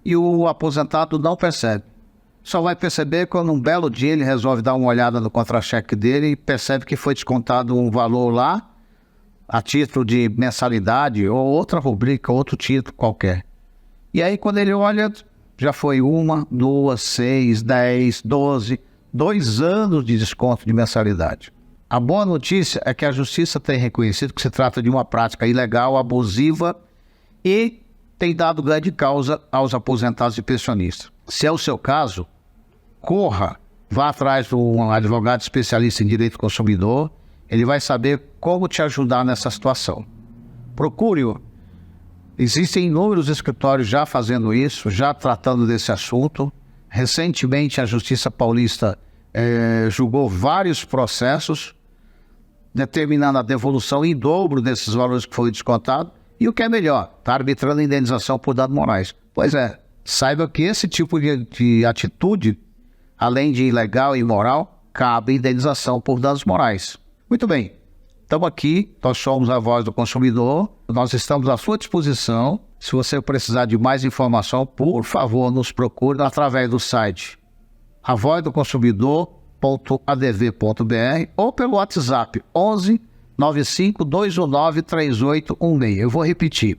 e o aposentado não percebe. Só vai perceber quando um belo dia ele resolve dar uma olhada no contra-cheque dele e percebe que foi descontado um valor lá a título de mensalidade ou outra rubrica, outro título qualquer. E aí quando ele olha, já foi 1, 2, 6, 10, 12, 2 anos de desconto de mensalidade. A boa notícia é que a Justiça tem reconhecido que se trata de uma prática ilegal, abusiva e tem dado grande causa aos aposentados e pensionistas. Se é o seu caso, corra, vá atrás de um advogado especialista em direito do consumidor, ele vai saber como te ajudar nessa situação. Procure-o. Existem inúmeros escritórios já fazendo isso, já tratando desse assunto. Recentemente, a Justiça Paulista julgou vários processos, determinando a devolução em dobro desses valores que foi descontado. E o que é melhor, está arbitrando a indenização por danos morais. Pois é, saiba que esse tipo de atitude, além de ilegal e imoral, cabe indenização por danos morais. Muito bem, estamos aqui, nós somos a Voz do Consumidor, nós estamos à sua disposição. Se você precisar de mais informação, por favor, nos procure através do site avozdoconsumidor.adv.br ou pelo WhatsApp 11 95 219 3816. Eu vou repetir.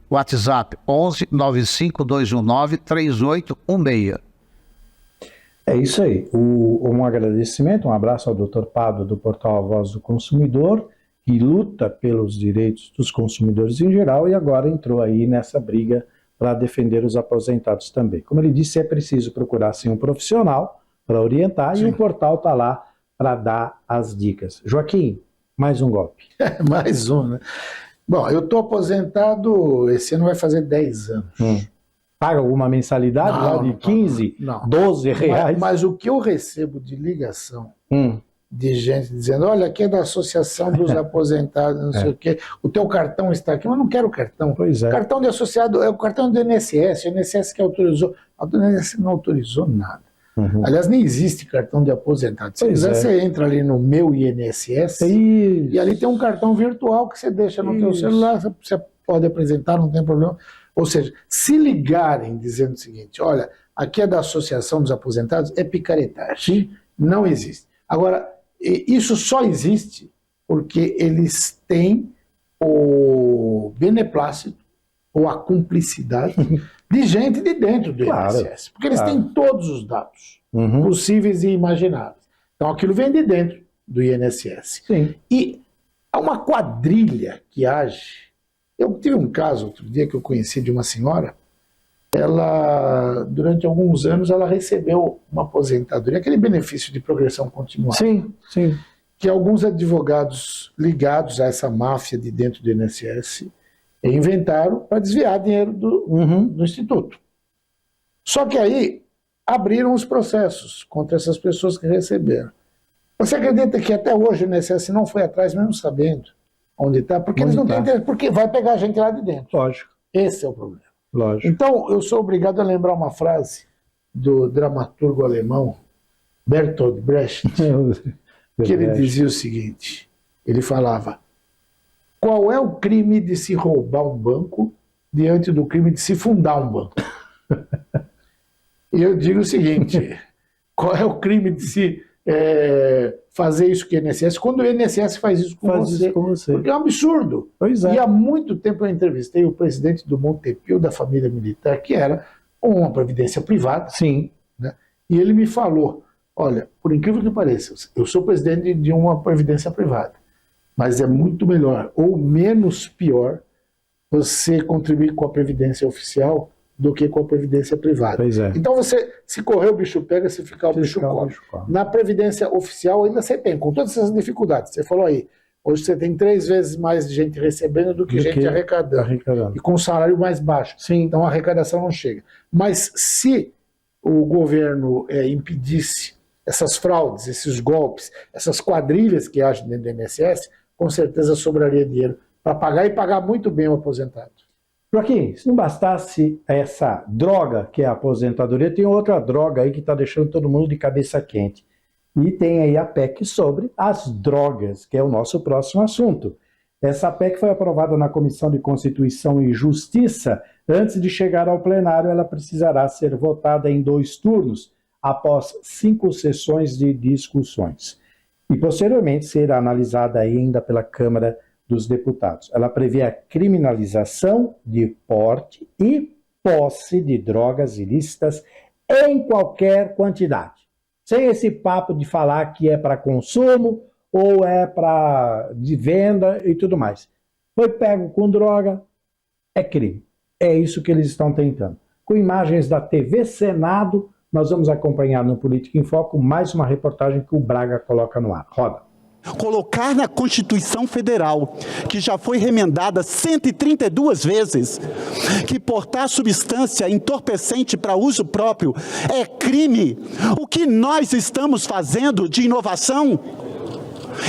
WhatsApp 11 95 219 3816. É isso aí. Um agradecimento, um abraço ao Dr. Pablo do portal A Voz do Consumidor, que luta pelos direitos dos consumidores em geral e agora entrou aí nessa briga para defender os aposentados também. Como ele disse, é preciso procurar sim um profissional para orientar. Sim. E o portal está lá para dar as dicas. Joaquim, mais um golpe. Mais um, né? Bom, eu estou aposentado, esse ano vai fazer 10 anos. Paga alguma mensalidade lá de 15, não. 12 reais? Mas o que eu recebo de ligação de gente dizendo, olha, aqui é da Associação dos Aposentados, não sei o quê, o teu cartão está aqui, mas não quero o cartão. Pois é. O cartão de associado é o cartão do INSS, o INSS que autorizou. O INSS não autorizou nada. Aliás, nem existe cartão de aposentado. Se quiser, você entra ali no Meu INSS e ali tem um cartão virtual que você deixa no teu celular, você pode apresentar, não tem problema. Ou seja, se ligarem dizendo o seguinte, olha, aqui é da Associação dos Aposentados, é picaretagem. Não existe. Agora, isso só existe porque eles têm o beneplácito ou a cumplicidade de gente de dentro do INSS. Porque eles têm todos os dados possíveis e imagináveis. Então aquilo vem de dentro do INSS. Sim. E há uma quadrilha que age. Eu tive um caso outro dia que eu conheci de uma senhora, ela, durante alguns anos, ela recebeu uma aposentadoria, aquele benefício de progressão continuada. Sim, sim. Que alguns advogados ligados a essa máfia de dentro do INSS inventaram para desviar dinheiro do Instituto. Só que aí abriram os processos contra essas pessoas que receberam. Você acredita que até hoje o INSS não foi atrás, mesmo sabendo onde está? Porque eles não têm interesse, porque vai pegar a gente lá de dentro. Lógico. Esse é o problema. Lógico. Então, eu sou obrigado a lembrar uma frase do dramaturgo alemão Bertolt Brecht, que ele dizia o seguinte, ele falava, qual é o crime de se roubar um banco diante do crime de se fundar um banco? E eu digo o seguinte, qual é o crime de se fazer isso com o INSS quando o INSS faz isso com você? Porque é um absurdo. Pois é. E há muito tempo eu entrevistei o presidente do Montepio, da família militar, que era uma previdência privada. Sim. Né? E ele me falou, Olha, por incrível que pareça, eu sou presidente de uma previdência privada, mas é muito melhor ou menos pior você contribuir com a previdência oficial do que com a previdência privada. Pois é. Então você, se correr o bicho pega, se ficar o bicho come. Na previdência oficial ainda você tem, com todas essas dificuldades. Você falou aí, hoje você tem 3 vezes mais de gente recebendo do que gente arrecadando. E com um salário mais baixo. Sim. Então a arrecadação não chega. Mas se o governo impedisse essas fraudes, esses golpes, essas quadrilhas que agem dentro do INSS, com certeza sobraria dinheiro para pagar e pagar muito bem o aposentado. Joaquim, se não bastasse essa droga que é a aposentadoria, tem outra droga aí que está deixando todo mundo de cabeça quente. E tem aí a PEC sobre as drogas, que é o nosso próximo assunto. Essa PEC foi aprovada na Comissão de Constituição e Justiça. Antes de chegar ao plenário, ela precisará ser votada em 2 turnos, após 5 sessões de discussões. E posteriormente será analisada ainda pela Câmara dos Deputados. Ela prevê a criminalização de porte e posse de drogas ilícitas em qualquer quantidade. Sem esse papo de falar que é para consumo ou é de venda e tudo mais. Foi pego com droga, é crime. É isso que eles estão tentando. Com imagens da TV Senado, nós vamos acompanhar no Política em Foco mais uma reportagem que o Braga coloca no ar. Roda. Colocar na Constituição Federal, que já foi remendada 132 vezes, que portar substância entorpecente para uso próprio é crime. O que nós estamos fazendo de inovação?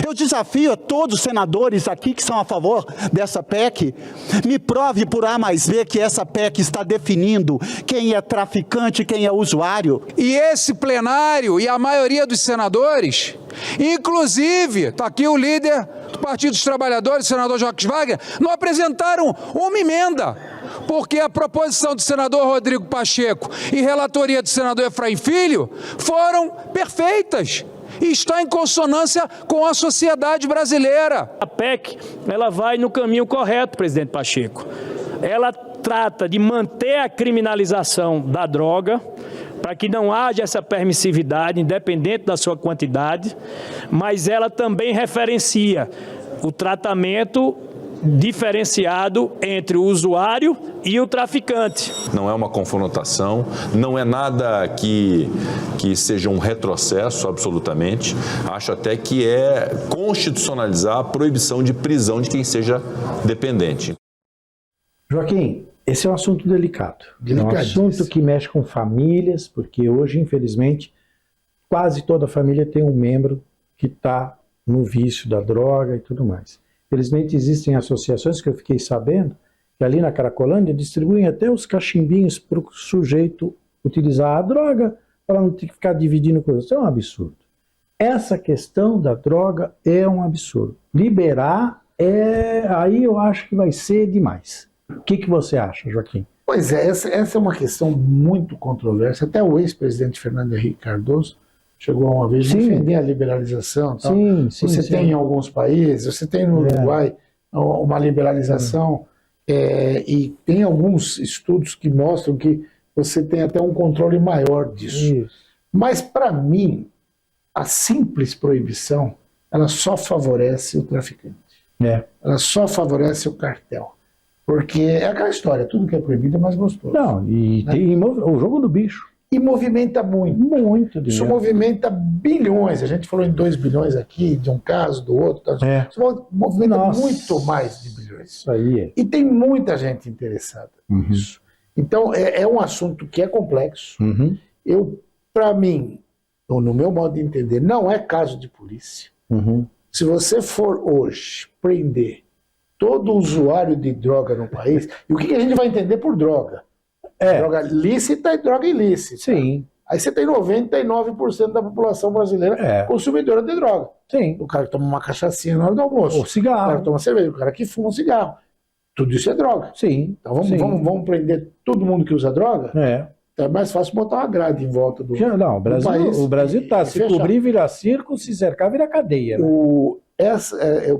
Eu desafio a todos os senadores aqui que são a favor dessa PEC, me prove por A mais B que essa PEC está definindo quem é traficante, quem é usuário. E esse plenário e a maioria dos senadores, inclusive, está aqui o líder do Partido dos Trabalhadores, o senador Jacques Wagner, não apresentaram uma emenda, porque a proposição do senador Rodrigo Pacheco e relatoria do senador Efraim Filho foram perfeitas. E está em consonância com a sociedade brasileira. A PEC, ela vai no caminho correto, presidente Pacheco. Ela trata de manter a criminalização da droga, para que não haja essa permissividade, independente da sua quantidade, mas ela também referencia o tratamento diferenciado entre o usuário e o traficante. Não é uma confrontação, não é nada que seja um retrocesso, absolutamente. Acho até que é constitucionalizar a proibição de prisão de quem seja dependente. Joaquim, esse é um assunto delicado. É um assunto que mexe com famílias, porque hoje, infelizmente, quase toda família tem um membro que está no vício da droga e tudo mais. Felizmente existem associações que eu fiquei sabendo que ali na Cracolândia distribuem até os cachimbinhos para o sujeito utilizar a droga para não ter que ficar dividindo coisas. Isso é um absurdo. Essa questão da droga é um absurdo. Liberar, aí eu acho que vai ser demais. O que você acha, Joaquim? Pois é, essa é uma questão muito controversa. Até o ex-presidente Fernando Henrique Cardoso chegou uma vez a defender a liberalização. Tal. Você tem em alguns países, você tem no Uruguai uma liberalização e tem alguns estudos que mostram que você tem até um controle maior disso. Isso. Mas, para mim, a simples proibição, ela só favorece o traficante. Ela só favorece o cartel. Porque é aquela história, tudo que é proibido é mais gostoso. Não, e tem o jogo do bicho. E movimenta muito. Muito dinheiro. Isso movimenta bilhões. A gente falou em 2 bilhões aqui, de um caso, do outro. Isso movimenta muito mais de bilhões. Isso aí é. E tem muita gente interessada nisso. Então, é um assunto que é complexo. Para mim, no meu modo de entender, não é caso de polícia. Se você for hoje prender todo usuário de droga no país, e o que a gente vai entender por droga? Droga lícita e droga ilícita. Sim. Aí você tem 99% da população brasileira consumidora de droga. Sim. O cara que toma uma cachaçinha na hora do almoço. O cigarro. O cara que toma cerveja. O cara que fuma um cigarro. Tudo isso é droga. Sim. Então vamos prender todo mundo que usa droga? É mais fácil botar uma grade em volta do país. O Brasil está. Se cobrir, vira circo, se cercar, vira cadeia. Né?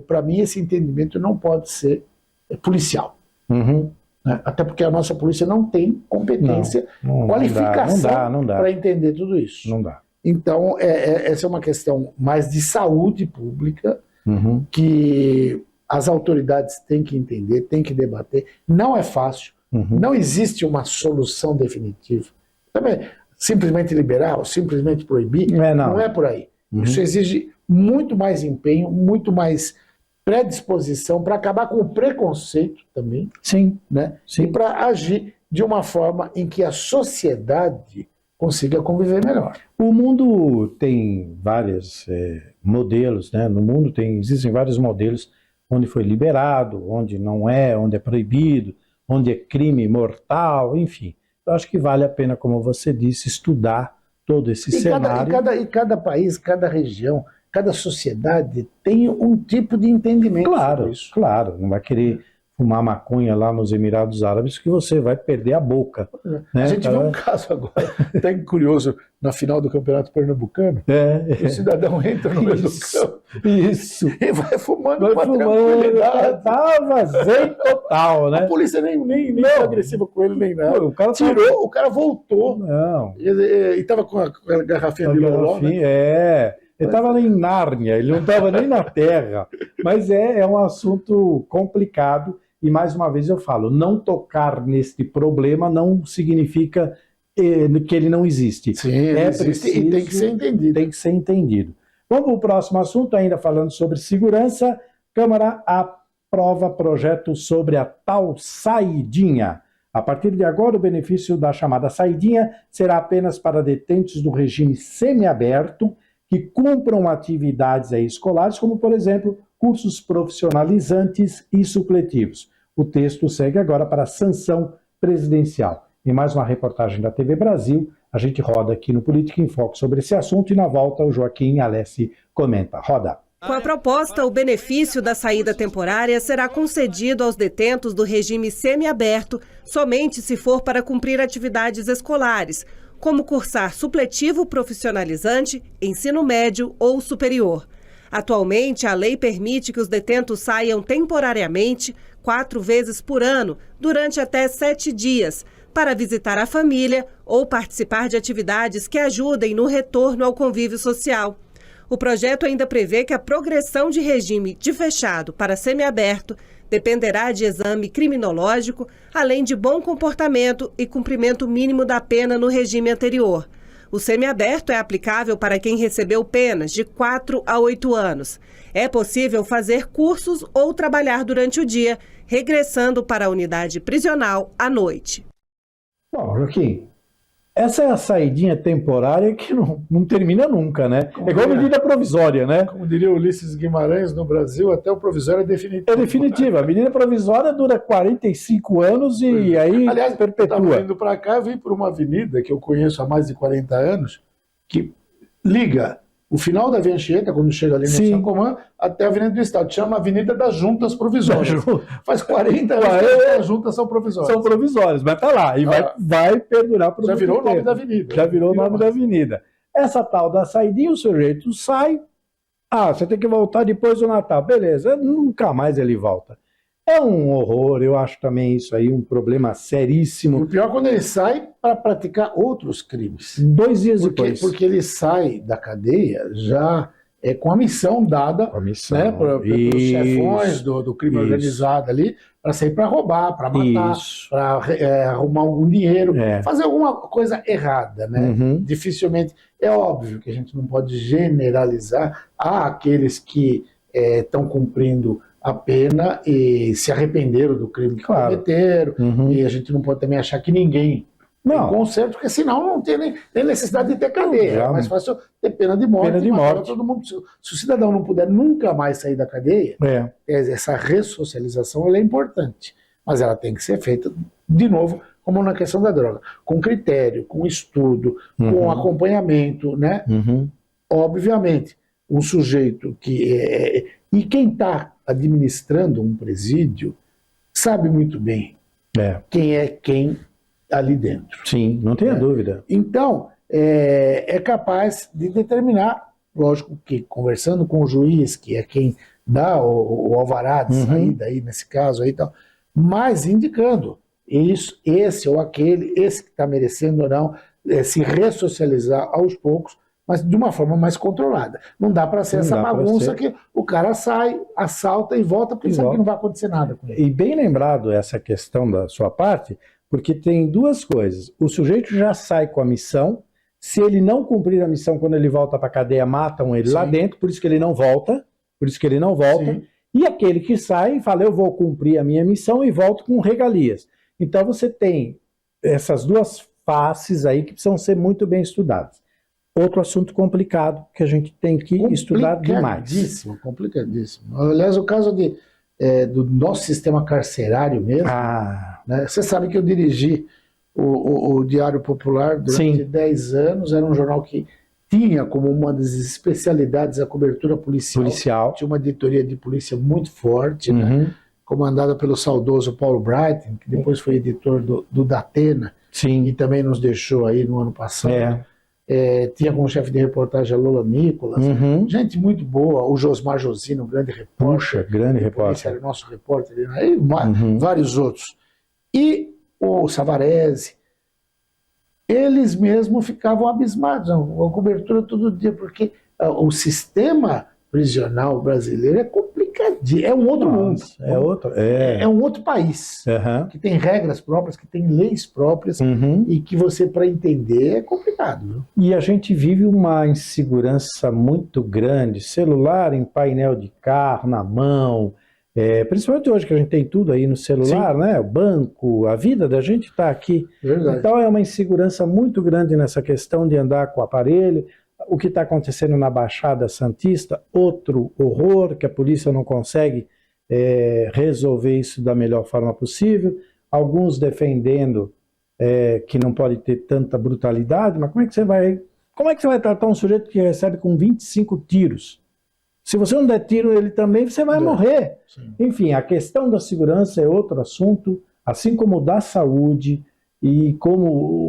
Para mim, esse entendimento não pode ser policial. Até porque a nossa polícia não tem competência, qualificação para entender tudo isso. Não dá. Então, essa é uma questão mais de saúde pública, que as autoridades têm que entender, têm que debater. Não é fácil, não existe uma solução definitiva. Também, simplesmente liberar ou simplesmente proibir, não é por aí. Isso exige muito mais empenho, muito mais predisposição para acabar com o preconceito também. Sim. Né? Sim. E para agir de uma forma em que a sociedade consiga conviver melhor. O mundo tem vários modelos, né? No mundo existem vários modelos onde foi liberado, onde não é, onde é proibido, onde é crime mortal, enfim. Eu acho que vale a pena, como você disse, estudar todo esse cenário. Cada país, cada região, cada sociedade tem um tipo de entendimento sobre isso. Claro, não vai querer fumar maconha lá nos Emirados Árabes que você vai perder a boca. Né? A gente viu um caso agora, até curioso, na final do Campeonato Pernambucano, o cidadão entra no meio do campo e vai fumando com tranquilidade. Tava zen total, né? A polícia nem foi agressiva com ele, nem nada. O cara tirou, o cara voltou. Não. E estava com a garrafinha de loló, né? Ele estava em Nárnia, ele não estava nem na Terra. Mas é um assunto complicado. E mais uma vez eu falo, não tocar neste problema não significa que ele não existe. Sim, existe e tem que ser entendido. Tem que ser entendido. Vamos para o próximo assunto, ainda falando sobre segurança. Câmara aprova projeto sobre a tal saidinha. A partir de agora, o benefício da chamada saidinha será apenas para detentos do regime semiaberto que cumpram atividades escolares, como, por exemplo, cursos profissionalizantes e supletivos. O texto segue agora para a sanção presidencial. Em mais uma reportagem da TV Brasil, a gente roda aqui no Política em Foco sobre esse assunto e na volta o Joaquim Alessi comenta. Roda. Com a proposta, o benefício da saída temporária será concedido aos detentos do regime semiaberto somente se for para cumprir atividades escolares, como cursar supletivo profissionalizante, ensino médio ou superior. Atualmente, a lei permite que os detentos saiam temporariamente 4 vezes por ano, durante até 7 dias, para visitar a família ou participar de atividades que ajudem no retorno ao convívio social. O projeto ainda prevê que a progressão de regime de fechado para semiaberto dependerá de exame criminológico, além de bom comportamento e cumprimento mínimo da pena no regime anterior. O semiaberto é aplicável para quem recebeu penas de 4 a 8 anos. É possível fazer cursos ou trabalhar durante o dia, regressando para a unidade prisional à noite. Bom, Joaquim, essa é a saidinha temporária que não termina nunca, né? É igual medida provisória, né? Como diria Ulisses Guimarães, no Brasil, até o provisório é definitivo. É definitiva. A medida provisória dura 45 anos e aí perpetua. Eu estava indo para cá, eu vim por uma avenida que eu conheço há mais de 40 anos, que liga o final da Via Anchieta, quando chega ali no Sacomã, até a Avenida do Estado. Chama Avenida das Juntas Provisórias. Faz 40 anos que as juntas são provisórias. São provisórias, mas tá lá. E vai perdurar por já virou o nome da avenida. Já virou o nome da avenida. Essa tal da saidinha, o sujeito sai. Você tem que voltar depois do Natal. Beleza, nunca mais ele volta. É um horror, eu acho também isso aí um problema seríssimo. O pior é quando ele sai para praticar outros crimes. 2 dias depois. Porque ele sai da cadeia já com a missão dada né, pelos chefões do crime organizado ali, para sair para roubar, para matar, para arrumar algum dinheiro, fazer alguma coisa errada. Né? Dificilmente. É óbvio que a gente não pode generalizar. Há aqueles que estão cumprindo a pena e se arrependeram do crime que cometeram, e a gente não pode também achar que ninguém tem conserto, porque senão não tem nem necessidade de ter cadeia. É mais fácil ter pena de morte. Todo mundo. Se o cidadão não puder nunca mais sair da cadeia, essa ressocialização ela é importante, mas ela tem que ser feita, de novo, como na questão da droga, com critério, com estudo, com acompanhamento, né? Obviamente, um sujeito que e quem está administrando um presídio sabe muito bem quem é quem ali dentro. Sim, não tenha dúvida. Então, é capaz de determinar, lógico que conversando com o juiz, que é quem dá o alvará de saída, aí, nesse caso, aí, tal, mas indicando isso, esse ou aquele, esse que está merecendo ou não, se ressocializar aos poucos, mas de uma forma mais controlada. Não dá para ser essa bagunça que o cara sai, assalta e volta porque sabe que não vai acontecer nada com ele. E bem lembrado essa questão da sua parte, porque tem duas coisas. O sujeito já sai com a missão, se ele não cumprir a missão quando ele volta para a cadeia, matam ele lá dentro, por isso que ele não volta, Sim. E aquele que sai fala, eu vou cumprir a minha missão e volto com regalias. Então você tem essas duas faces aí que precisam ser muito bem estudadas. Outro assunto complicado que a gente tem que estudar demais. Complicadíssimo. Aliás, o caso do nosso sistema carcerário mesmo, né? Você sabe que eu dirigi o Diário Popular durante 10 anos, era um jornal que tinha como uma das especialidades a cobertura policial. Tinha uma editoria de polícia muito forte, né? Comandada pelo saudoso Paulo Breitner, que depois foi editor do Datena, e também nos deixou aí no ano passado. Tinha como chefe de reportagem a Lola Nicolas, gente muito boa, o Josmar Josino, grande repórter. Grande repórter. Era nosso repórter, e vários outros. E o Savarese, eles mesmos ficavam abismados, a cobertura todo dia, porque o sistema prisional brasileiro é complicadinho, é um outro mundo. É um outro país, que tem regras próprias, que tem leis próprias, e que você, para entender, é complicado. Viu? E a gente vive uma insegurança muito grande, celular em painel de carro, na mão, principalmente hoje que a gente tem tudo aí no celular, né? O banco, a vida da gente está aqui. Verdade. Então é uma insegurança muito grande nessa questão de andar com o aparelho. O que está acontecendo na Baixada Santista, outro horror, que a polícia não consegue resolver isso da melhor forma possível. Alguns defendendo que não pode ter tanta brutalidade, mas como é que você vai tratar um sujeito que recebe com 25 tiros? Se você não der tiro nele também, você vai morrer. Enfim, a questão da segurança é outro assunto, assim como o da saúde e como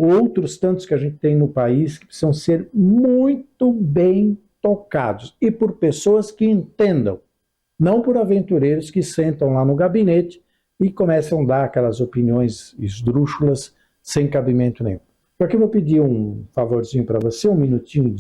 outros tantos que a gente tem no país, que precisam ser muito bem tocados. E por pessoas que entendam, não por aventureiros que sentam lá no gabinete e começam a dar aquelas opiniões esdrúxulas sem cabimento nenhum. Por aqui eu vou pedir um favorzinho para você, um minutinho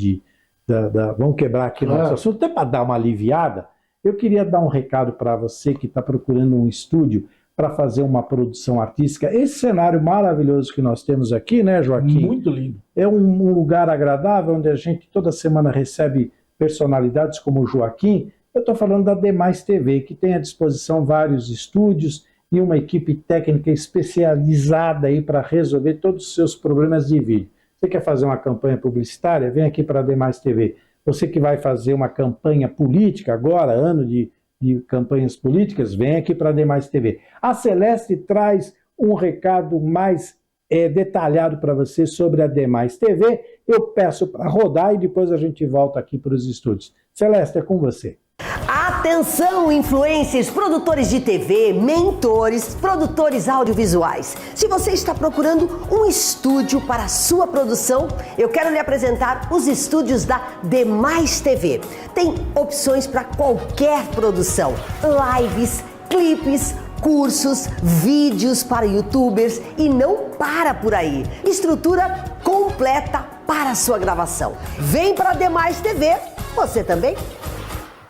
vamos quebrar aqui nosso assunto, até para dar uma aliviada. Eu queria dar um recado para você que está procurando um estúdio para fazer uma produção artística. Esse cenário maravilhoso que nós temos aqui, né, Joaquim? Muito lindo. É um lugar agradável, onde a gente toda semana recebe personalidades como o Joaquim. Eu estou falando da Demais TV, que tem à disposição vários estúdios e uma equipe técnica especializada aí para resolver todos os seus problemas de vídeo. Você quer fazer uma campanha publicitária? Vem aqui para a Demais TV. Você que vai fazer uma campanha política agora, ano de campanhas políticas, vem aqui para a Demais TV. A Celeste traz um recado mais detalhado para você sobre a Demais TV. Eu peço para rodar e depois a gente volta aqui para os estúdios. Celeste, é com você. Atenção, influencers, produtores de TV, mentores, produtores audiovisuais. Se você está procurando um estúdio para a sua produção, eu quero lhe apresentar os estúdios da Demais TV. Tem opções para qualquer produção, lives, clipes, cursos, vídeos para youtubers e não para por aí. Estrutura completa para a sua gravação. Vem para a Demais TV, você também?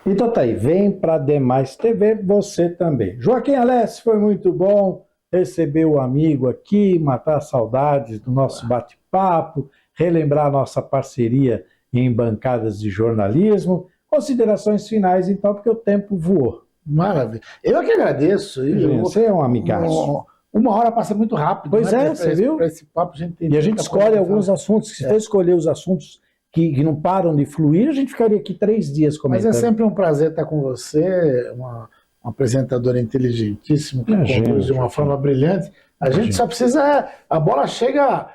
Então tá aí, vem para a Demais TV, você também. Joaquim Alessi, foi muito bom receber o amigo aqui, matar saudades do nosso bate-papo, relembrar a nossa parceria em bancadas de jornalismo. Considerações finais, então, porque o tempo voou. Maravilha. Eu que agradeço. Você é um amigaço. Uma hora passa muito rápido. Pois né? Você viu? Para esse papo, e a gente escolhe alguns assuntos. Se for escolher os assuntos que não param de fluir, a gente ficaria aqui 3 dias comentando. Mas é sempre um prazer estar com você, um apresentador inteligentíssimo, que conduz de uma forma brilhante. A gente só precisa... A bola chega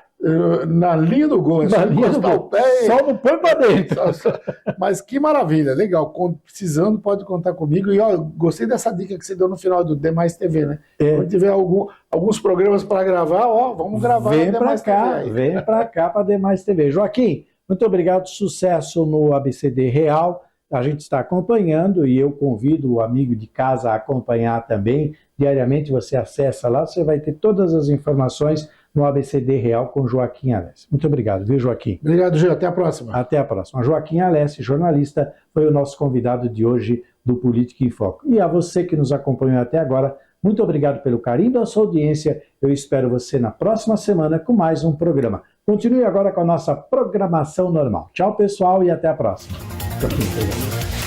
na linha do gol, na linha do gol. Só não põe para dentro. Mas que maravilha, legal. Precisando, pode contar comigo. E ó, gostei dessa dica que você deu no final do Demais TV, né? Quando tiver alguns programas para gravar, vamos gravar. Vem para cá, vem para cá para Demais TV. Joaquim, muito obrigado, sucesso no ABCD Real. A gente está acompanhando e eu convido o amigo de casa a acompanhar também. Diariamente você acessa lá, você vai ter todas as informações no ABCD Real com Joaquim Alessi. Muito obrigado, viu, Joaquim? Obrigado, Gil. Até a próxima. Até a próxima. Joaquim Alessi, jornalista, foi o nosso convidado de hoje do Política em Foco. E a você que nos acompanhou até agora, muito obrigado pelo carinho da sua audiência. Eu espero você na próxima semana com mais um programa. Continue agora com a nossa programação normal. Tchau, pessoal, e até a próxima. Joaquim, obrigado.